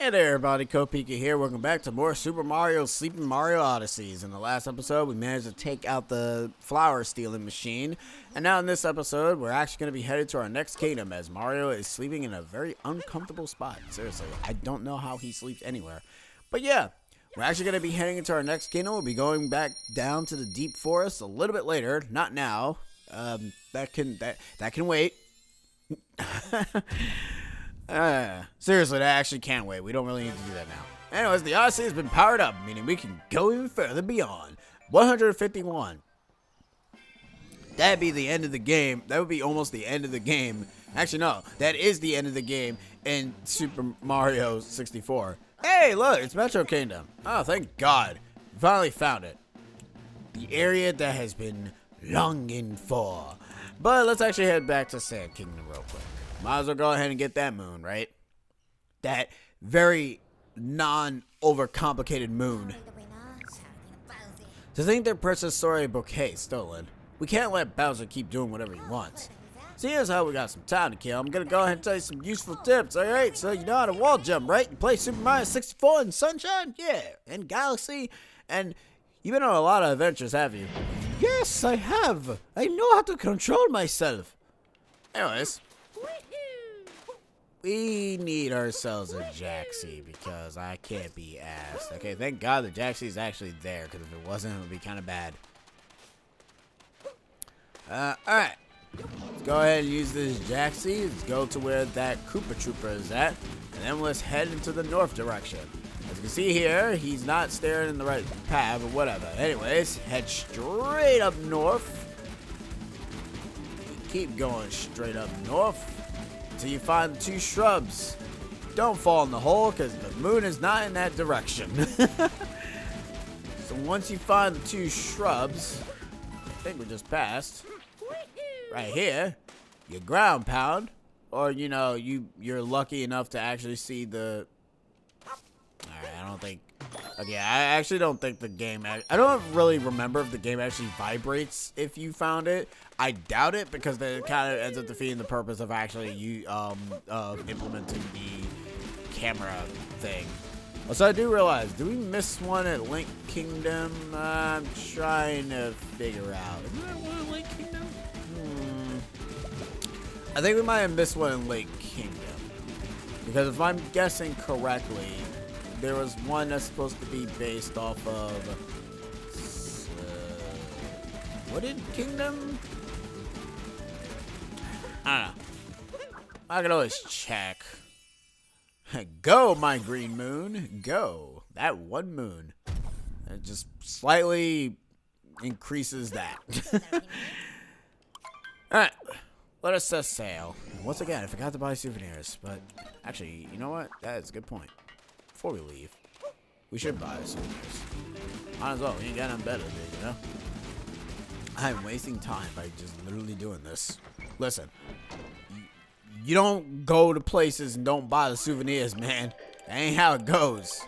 Hey there everybody, Koopa here. Welcome back to more Super Mario Sleeping Mario Odysseys. In the last episode, we managed to take out the flower stealing machine. And now in this episode, we're actually going to be headed to our next kingdom as Mario is sleeping in a very uncomfortable spot. Seriously, I don't know how he sleeps anywhere. But yeah, we're actually going to be heading into our next kingdom. We'll be going back down to the deep forest a little bit later. Not now. That can wait. Seriously, that actually can't wait. We don't really need to do that now. Anyways, the Odyssey has been powered up, meaning we can go even further beyond 151. That'd be the end of the game. That would be almost the end of the game. Actually, no. That is the end of the game in Super Mario 64. Hey, look. It's Metro Kingdom. Oh, thank God. We finally found it. The area that has been longing for. But let's actually head back to Sand Kingdom real quick. Might as well go ahead and get that moon, right? That very non-overcomplicated moon. To think their Princess Story bouquet stolen, we can't let Bowser keep doing whatever he wants. So here's how we got some time to kill. I'm gonna go ahead and tell you some useful tips, alright? So you know how to wall jump, right? You play Super Mario 64 in Sunshine? Yeah. And Galaxy? And you've been on a lot of adventures, have you? Yes, I have. I know how to control myself. Anyways. We need ourselves a Jaxie because I can't be asked. Okay, thank God the Jaxie is actually there because if it wasn't, it would be kind of bad. Alright. Let's go ahead and use this Jaxie. Let's go to where that Koopa Trooper is at. And then let's head into the north direction. As you can see here, he's not staring in the right path, but whatever. Anyways, head straight up north. Keep going straight up north. Until you find the two shrubs. Don't fall in the hole because the moon is not in that direction. So once you find the two shrubs, I think we just passed, right here, you ground pound, or you know, you're lucky enough to actually see the. Alright, I don't think. Okay, I actually don't think the game. I don't really remember if the game actually vibrates if you found it. I doubt it because that kind of ends up defeating the purpose of actually implementing the camera thing. Also, I do realize, do we miss one at Link Kingdom? I'm trying to figure out. Isn't there one at Link Kingdom? I think we might have missed one in Lake Kingdom. Because if I'm guessing correctly, there was one that's supposed to be based off of Wooded Kingdom? I don't know. I can always check. Go, my green moon. Go. That one moon. It just slightly increases that. Alright. Let us set sail. Once again, I forgot to buy souvenirs. But actually, you know what? That is a good point. Before we leave, we should buy souvenirs. Might as well. We ain't got nothing better to do, you know? I'm wasting time by just literally doing this. Listen, you don't go to places and don't buy the souvenirs, man. That ain't how it goes.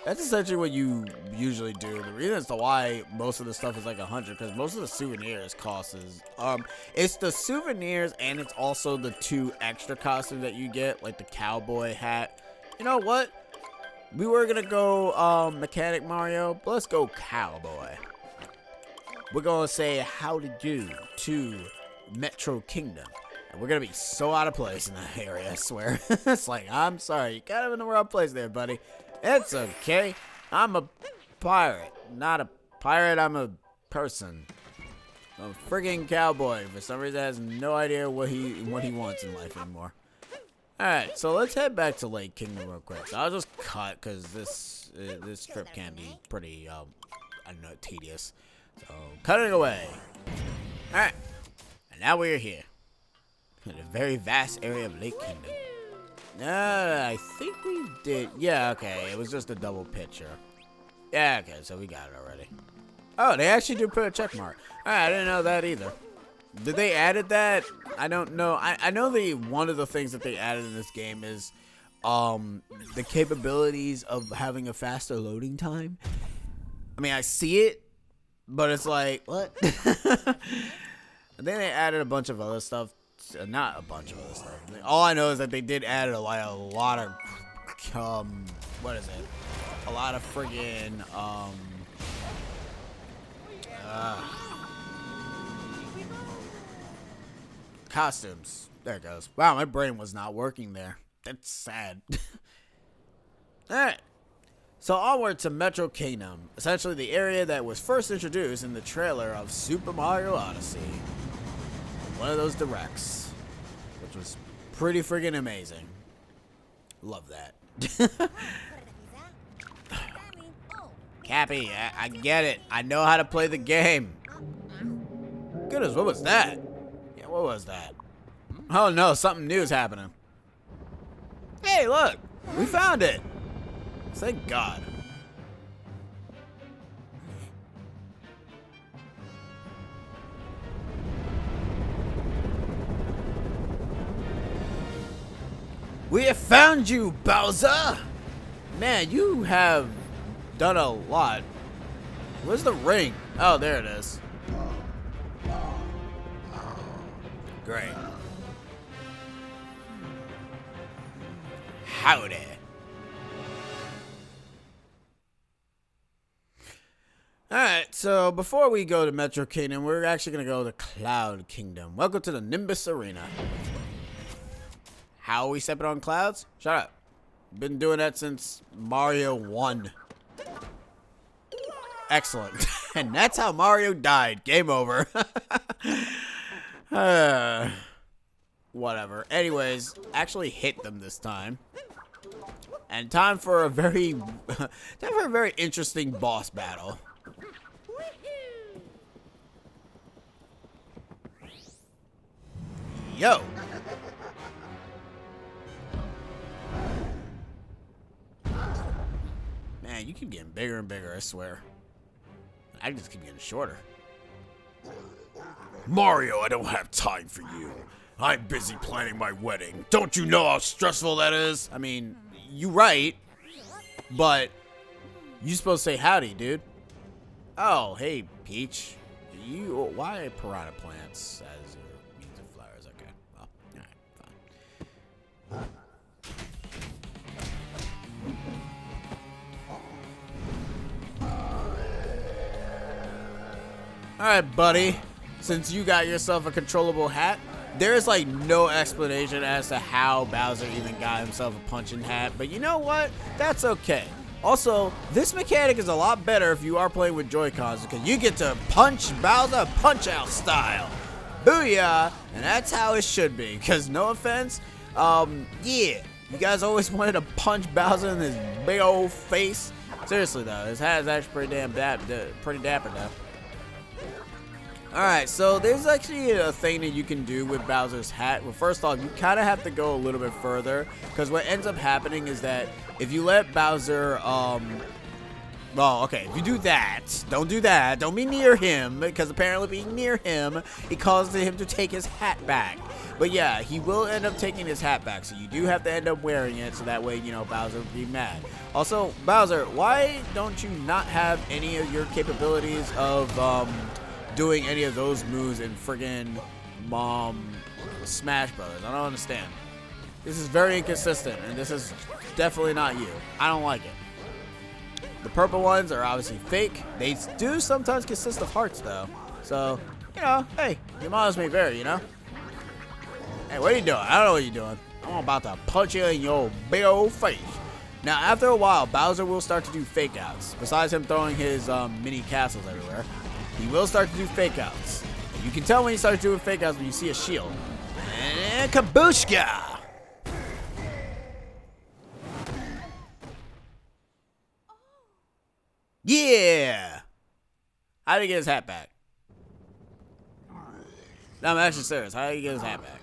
That's essentially what you usually do. The reason as to why most of the stuff is like 100, because most of the souvenirs costs is, it's the souvenirs and it's also the 2 extra costumes that you get, like the cowboy hat. You know what? We were gonna go Mechanic Mario, but let's go Cowboy. We're gonna say how to do to Metro Kingdom. And we're gonna be so out of place in that area, I swear. It's like, I'm sorry, you're kind of in the wrong place there, buddy. It's okay. I'm a pirate. Not a pirate, I'm a person. I'm a friggin' cowboy. For some reason, has no idea what he wants in life anymore. Alright, so let's head back to Lake Kingdom real quick. So I'll just cut because this trip can be pretty, I don't know, tedious. So cut it away. Alright, and now we're here in a very vast area of Lake Kingdom. I think we did. Yeah, okay, it was just a double picture. Yeah, okay, so we got it already. Oh, they actually do put a check mark. Alright, I didn't know that either. Did they added that? I don't know. I know one of the things that they added in this game is the capabilities of having a faster loading time. I mean, I see it, but it's like, what? And then they added a bunch of other stuff not a bunch of other stuff. All I know is that they did add a lot of what is it? A lot of friggin' costumes. There it goes. Wow, my brain was not working there. That's sad. Alright. So onward to Metro Kingdom, essentially the area that was first introduced in the trailer of Super Mario Odyssey. One of those directs, which was pretty friggin' amazing. Love that. Cappy, I get it. I know how to play the game. Goodness, what was that? Yeah, what was that? Oh no, something new is happening. Hey, look! We found it! Thank God. We have found you, Bowser! Man, you have done a lot. Where's the ring? Oh, there it is. Great. Howdy. Alright, so before we go to Metro Kingdom, we're actually going to go to Cloud Kingdom. Welcome to the Nimbus Arena. How are we stepping on clouds? Shut up. Been doing that since Mario 1. Excellent. And that's how Mario died. Game over. Whatever. Anyways, actually hit them this time. And time for a very interesting boss battle. Yo. Man, you keep getting bigger and bigger, I swear. I just keep getting shorter. Mario, I don't have time for you. I'm busy planning my wedding. Don't you know how stressful that is? I mean, you right, but you supposed to say howdy, dude. Oh, hey, Peach. Why piranha plants as your means of flowers? Okay, well, alright, fine. Alright, buddy. Since you got yourself a controllable hat, there's like no explanation as to how Bowser even got himself a punching hat, but you know what? That's okay. Also, this mechanic is a lot better if you are playing with Joy-Cons because you get to punch Bowser Punch-Out style. Booyah! And that's how it should be, because no offense, yeah, you guys always wanted to punch Bowser in his big old face. Seriously though, his hat is actually pretty dapper though. Alright, so there's actually a thing that you can do with Bowser's hat. Well, first off, you kind of have to go a little bit further, because what ends up happening is that if you let Bowser, well, okay, if you do that, don't do that, don't be near him, because apparently being near him, it causes him to take his hat back. But yeah, he will end up taking his hat back, so you do have to end up wearing it, so that way, you know, Bowser will be mad. Also, Bowser, why don't you not have any of your capabilities of, doing any of those moves in friggin' Smash Brothers? I don't understand. This is very inconsistent, and this is definitely not you. I don't like it. The purple ones are obviously fake. They do sometimes consist of hearts, though. So, you know, hey, your models may vary, you know? Hey, what are you doing? I don't know what you're doing. I'm about to punch you in your big old face. Now, after a while, Bowser will start to do fake outs. Besides him throwing his mini castles everywhere, he will start to do fake outs. You can tell when he starts doing fake outs when you see a shield. And kabushka! Yeah! How did he get his hat back? No, I'm actually serious. How did he get his hat back?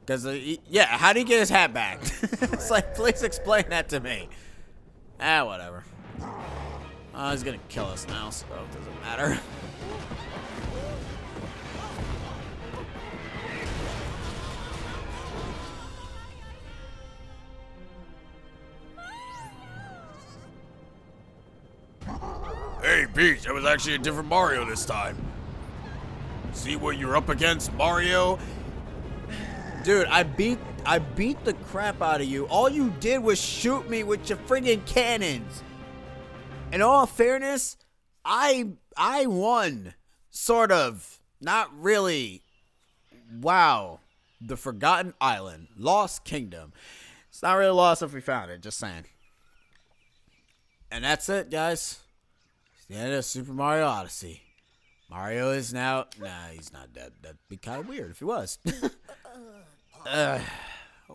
Because, yeah, how did he get his hat back? It's like, please explain that to me. Ah, whatever. Oh, he's gonna kill us now, so it doesn't matter. Hey, Peach, it was actually a different Mario this time. See what you're up against, Mario? Dude, I beat the crap out of you. All you did was shoot me with your friggin' cannons. In all fairness, I won. Sort of. Not really. Wow. The Forgotten Island. Lost Kingdom. It's not really lost if we found it, just saying. And that's it, guys. It's the end of Super Mario Odyssey. Mario is now... Nah, he's not dead. That'd be kind of weird if he was.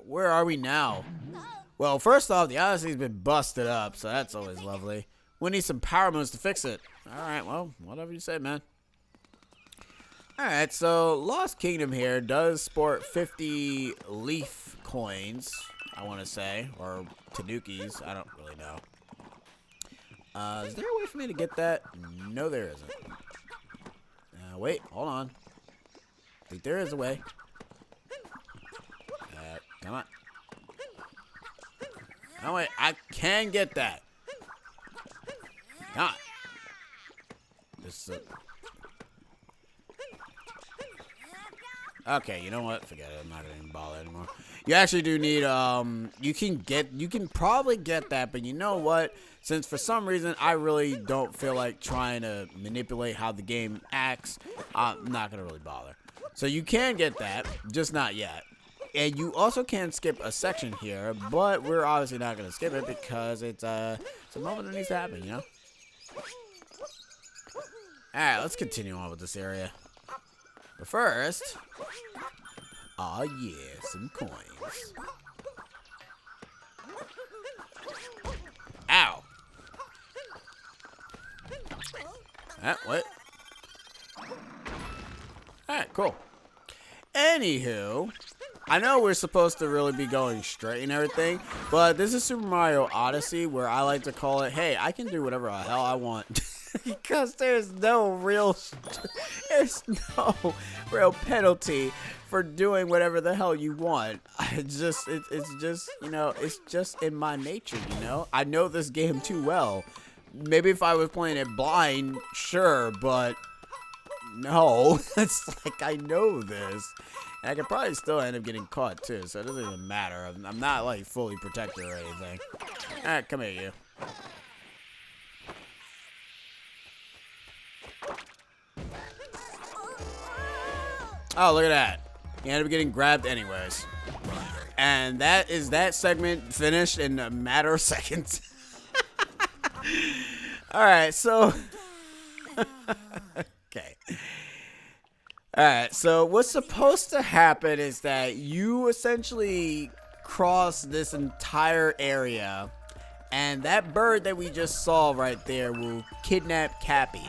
Where are we now? Well, first off, the Odyssey's been busted up, so that's always lovely. We need some power moons to fix it. Alright, well, whatever you say, man. Alright, so Lost Kingdom here does sport 50 leaf coins, I want to say. Or Tanukis, I don't really know. Is there a way for me to get that? No, there isn't. Wait, hold on. I think there is a way. Come on. Oh, wait, I can get that. Come on. This is okay, you know what? Forget it. I'm not gonna even bother anymore. You actually do need, you can probably get that, but you know what? Since for some reason I really don't feel like trying to manipulate how the game acts, I'm not gonna really bother. So you can get that, just not yet. And you also can skip a section here, but we're obviously not gonna skip it because it's a moment that needs to happen, you know? Alright, let's continue on with this area. But first, oh yeah, some coins. Ow! What? Alright, cool. Anywho, I know we're supposed to really be going straight and everything, but this is Super Mario Odyssey, where I like to call it, hey, I can do whatever the hell I want. Because there's no real penalty for doing whatever the hell you want. It's just, you know, it's just in my nature, you know? I know this game too well. Maybe if I was playing it blind, sure, but no. It's like, I know this. And I could probably still end up getting caught, too, so it doesn't even matter. I'm not, like, fully protected or anything. Alright, come here, you. Oh, look at that. He ended up getting grabbed anyways. And that is that segment finished in a matter of seconds. Alright, so... okay. Alright, so what's supposed to happen is that you essentially cross this entire area, and that bird that we just saw right there will kidnap Cappy.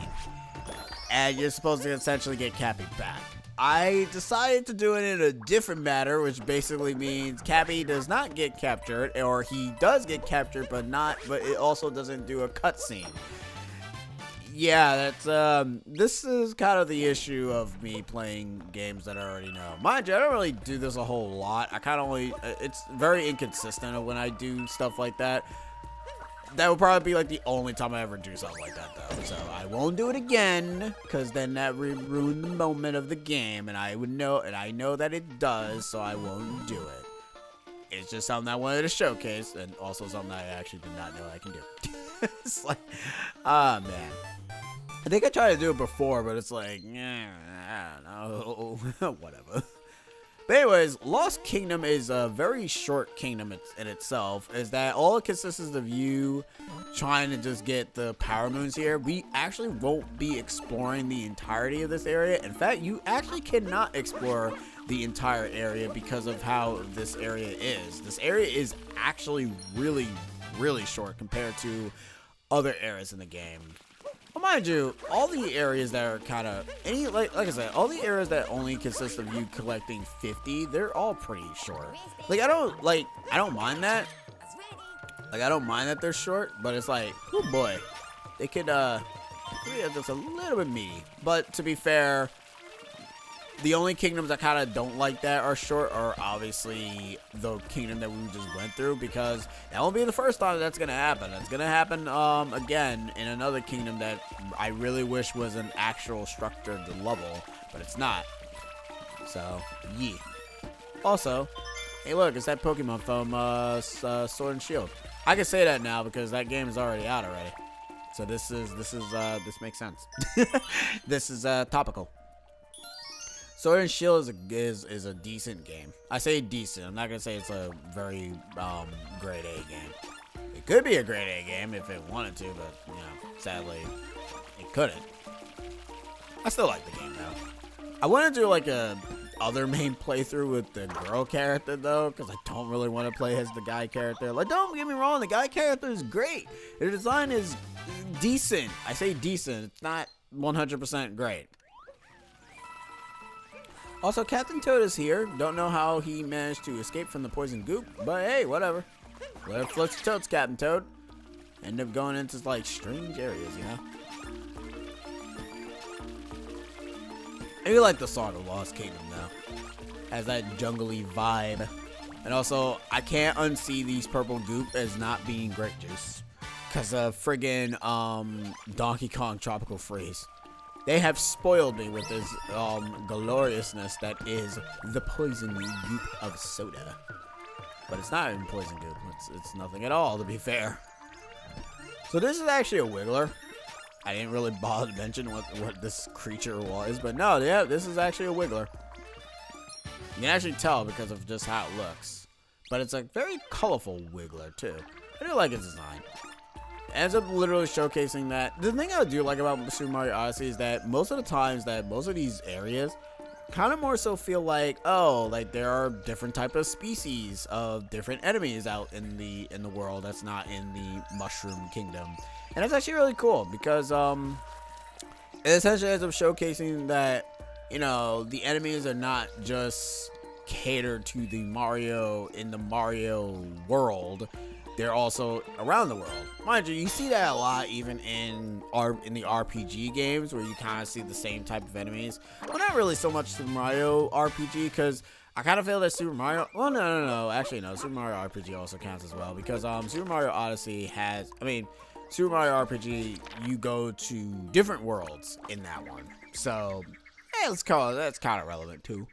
And you're supposed to essentially get Cappy back. I decided to do it in a different manner, which basically means Cappy does not get captured, or he does get captured, but it also doesn't do a cutscene. Yeah, that's, this is kind of the issue of me playing games that I already know. Mind you, I don't really do this a whole lot. I kind of only, it's very inconsistent when I do stuff like that. That would probably be like the only time I ever do something like that, though. So I won't do it again, because then that would ruin the moment of the game, and I would know, and I know that it does, so I won't do it. It's just something I wanted to showcase, and also something I actually did not know I can do. It's like, ah, man. I think I tried to do it before, but it's like, I don't know, whatever. But anyways, Lost Kingdom is a very short kingdom in itself. Is that all it consists of you trying to just get the power moons here. We actually won't be exploring the entirety of this area. In fact, you actually cannot explore the entire area because of how this area is. This area is actually really, really short compared to other areas in the game. Well, mind you, all the areas that are kind of, like I said, all the areas that only consist of you collecting 50, they're all pretty short. Like, I don't mind that. Like, I don't mind that they're short, but it's like, oh boy, they could, yeah, just a little bit meaty. But to be fair, the only kingdoms that kind of don't like that are short are obviously the kingdom that we just went through, because that won't be the first time that's going to happen. It's going to happen again in another kingdom that I really wish was an actual structured level, but it's not. So, yeah. Also, hey, look, it's that Pokemon from Sword and Shield. I can say that now because that game is already out already. So this makes sense. This is topical. Sword and Shield is a decent game. I say decent. I'm not gonna say it's a very grade A game. It could be a grade A game if it wanted to, but you know, sadly, it couldn't. I still like the game though. I want to do like a other main playthrough with the girl character though, because I don't really want to play as the guy character. Like, don't get me wrong, the guy character is great. The design is decent. I say decent. It's not 100% great. Also, Captain Toad is here. Don't know how he managed to escape from the poison goop, but hey, whatever. Whatever floats your toads, Captain Toad. End up going into like strange areas, you know. I do like the Song of Lost Kingdom though. Has that jungly vibe. And also, I can't unsee these purple goop as not being grape juice. Cause of friggin' Donkey Kong Tropical Freeze. They have spoiled me with this gloriousness that is the poison goop of soda. But it's not even poison goop. It's nothing at all, to be fair. So this is actually a Wiggler. I didn't really bother to mention what this creature was, but no, yeah, this is actually a Wiggler. You can actually tell because of just how it looks. But it's a very colorful Wiggler, too. I do like its design. It ends up literally showcasing that. The thing I do like about Super Mario Odyssey is that most of the times that most of these areas kind of more so feel like, oh, like there are different type of species of different enemies out in the world that's not in the Mushroom Kingdom. And it's actually really cool because it essentially ends up showcasing that, you know, the enemies are not just catered to the Mario in the Mario world. They're also around the world. Mind you, you see that a lot even in the RPG games where you kind of see the same type of enemies. Well, not really so much Super Mario RPG because I kind of feel that Super Mario... Well, no. Actually, no. Super Mario RPG also counts as well because Super Mario Odyssey has... I mean, Super Mario RPG, you go to different worlds in that one. So, hey, let's call it... That's kind of relevant too.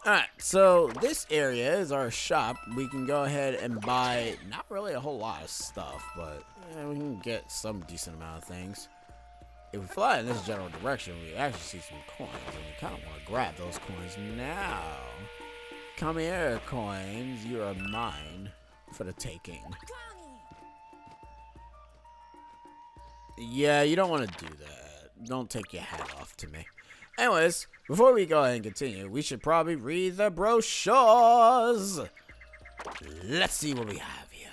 Alright, so this area is our shop. We can go ahead and buy not really a whole lot of stuff, but we can get some decent amount of things. If we fly in this general direction, we actually see some coins, and we kind of want to grab those coins now. Come here, coins. You are mine for the taking. Yeah, you don't want to do that. Don't take your hat off to me. Anyways, before we go ahead and continue, we should probably read the brochures. Let's see what we have here.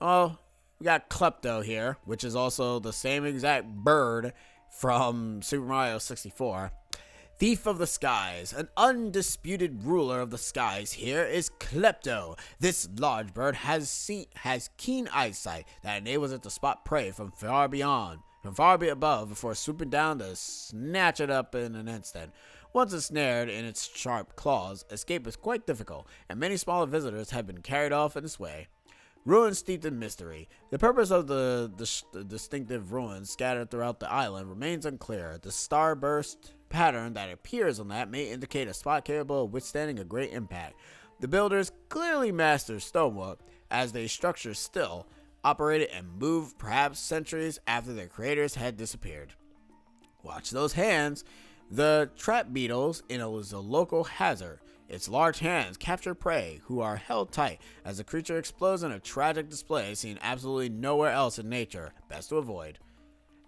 Oh, we got Klepto here, which is also the same exact bird from Super Mario 64. Thief of the Skies, an undisputed ruler of the skies here is Klepto. This large bird has keen eyesight that enables it to spot prey from far above before swooping down to snatch it up in an instant. Once ensnared in its sharp claws, escape is quite difficult, and many smaller visitors have been carried off in this way. Ruins steeped in mystery. The purpose of the distinctive ruins scattered throughout the island remains unclear. The starburst pattern that appears on that may indicate a spot capable of withstanding a great impact. The builders clearly mastered stonework, as they structure still operated and moved perhaps centuries after their creators had disappeared. Watch those hands. The trap beetles is a local hazard. Its large hands capture prey who are held tight as the creature explodes in a tragic display seen absolutely nowhere else in nature. Best to avoid.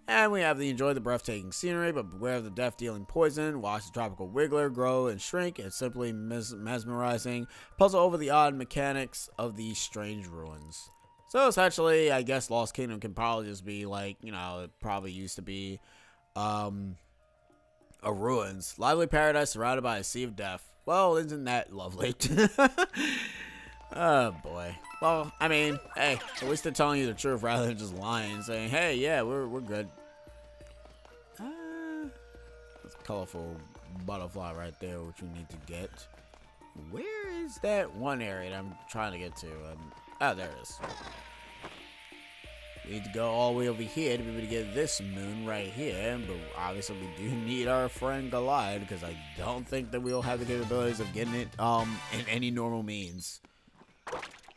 And we have the enjoy the breathtaking scenery, but beware of the death-dealing poison. Watch the tropical Wiggler grow and shrink. It's simply mesmerizing. Puzzle over the odd mechanics of these strange ruins. So essentially, I guess Lost Kingdom can probably just be like, you know, it probably used to be a ruins. Lively paradise surrounded by a sea of death. Well, isn't that lovely? Oh boy. Well, I mean, hey, at least they're telling you the truth rather than just lying and saying, hey, yeah, we're good. That's a colorful butterfly right there, which we need to get. Where is that one area that I'm trying to get to? Oh, there it is. We need to go all the way over here to be able to get this moon right here. But obviously we do need our friend Goliath, because I don't think that we'll have the capabilities of getting it in any normal means.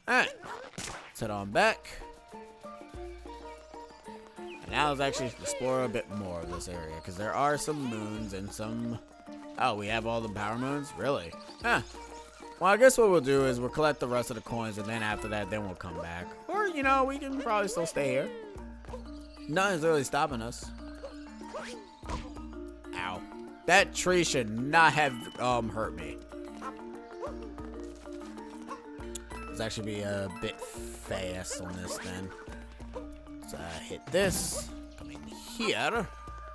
Alright. Let's head on back. And now let's actually explore a bit more of this area, because there are some moons and some... Oh, we have all the power moons? Really? Huh. Well, I guess what we'll do is we'll collect the rest of the coins, and then after that, then we'll come back. Or, you know, we can probably still stay here. Nothing's really stopping us. Ow. That tree should not have hurt me. Let's actually be a bit fast on this then. Let's hit this. Come in here.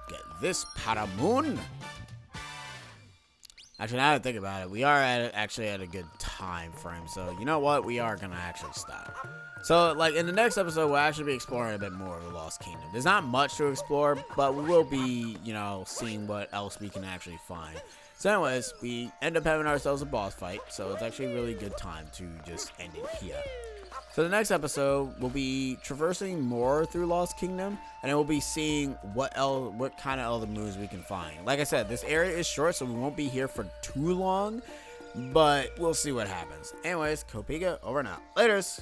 Get this paramoon. Actually, now that I think about it, we are actually at a good time frame. So, you know what? We are going to actually stop. So, like, in the next episode, we'll actually be exploring a bit more of the Lost Kingdom. There's not much to explore, but we will be, you know, seeing what else we can actually find. So, anyways, we end up having ourselves a boss fight. So, it's actually a really good time to just end it here. So the next episode, we'll be traversing more through Lost Kingdom, and then we'll be seeing what kind of other moves we can find. Like I said, this area is short, so we won't be here for too long, but we'll see what happens. Anyways, Koopa, over and out. Laters!